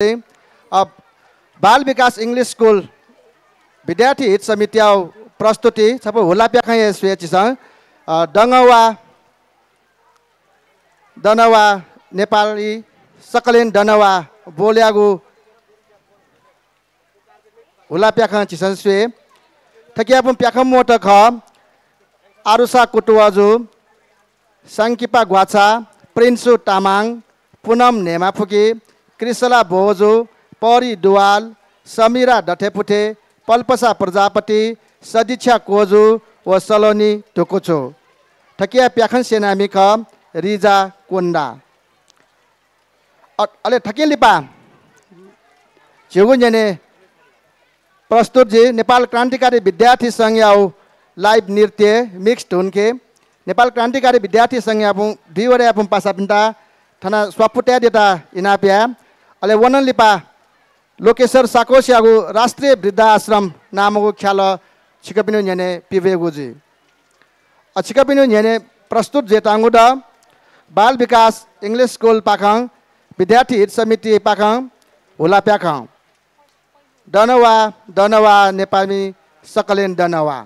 अब बाल विकास इंग्लिश स्कूल विद्यार्थी हित समिति प्रस्तुति सब होला प्याखाय स्वेचिसं दंगवा दनवा नेपाली सकलेन दनवा बोल्यागु होला प्याखा चिसन स्वे थकियापुम प्याखम मोट ख आरुसा कुटुवाजु संकिपा ग्वाचा प्रिन्सु तामाङ पुनम नेमाफुकी कृष्ला बोजु परी दुवाल समीरा डठेपुठे पल्पसा प्रजापति सदिच्छा कोजु व सलोनी टुकुचो ठकिया प्याखन सेनामी ख रिजा कुन्डा अले ठकिया लिपा छिगुन जने प्रस्तुत जी नेपाल क्रान्तिकारी विद्यार्थी संघ याउ लाइभ नृत्य मिक्स्ड हुनके नेपाल क्रान्तिकारी विद्यार्थी संघ यापु दुईवटा यापु पासा पिन्ता थाना स्वापुट्या देता इनाप्या अले वनन लिपा लोकेश्वर साकोस यागु राष्ट्रिय वृद्धाश्रम नामको ख्याल छिकपिनु न्याने पिवेगुजी छिकपिनु न्याने प्रस्तुत जेतांगु द बाल विकास इंग्लिश स्कूल पाखाङ विद्यार्थी हित समिति पाखाङ होला प्याखाङ दनवा दनवा Nepali Saqlain दनवा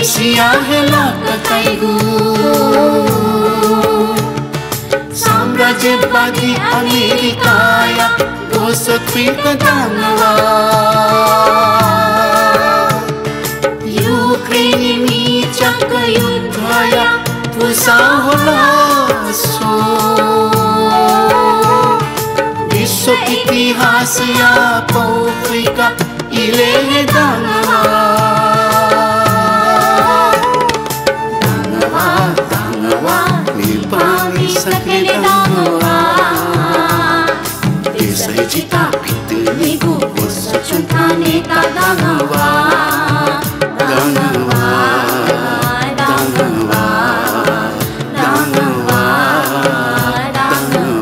Malaysia hela kakaigu Samrajyabadi Amerika ya Bosotri kadangwa Ukraine mi chaka yudhaya Pusa hola so Vishwa itihas ya Paufrika Ile dangwa Sakele dangwa Desai jita pitni go Bosa chuntane ka dangwa Dangwa Dangwa Dangwa Dangwa Dangwa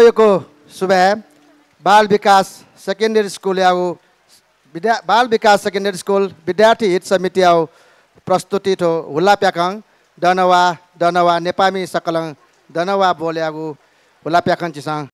एको सुबह बाल विकास secondary school याऊ बाल विकास secondary school विद्यार्थी हित समिति याऊ प्रस्तुति थो हुला प्याकंग दनवा नेपामी सकलंग दनवा बोले याऊ हुला प्याकंग चिसांग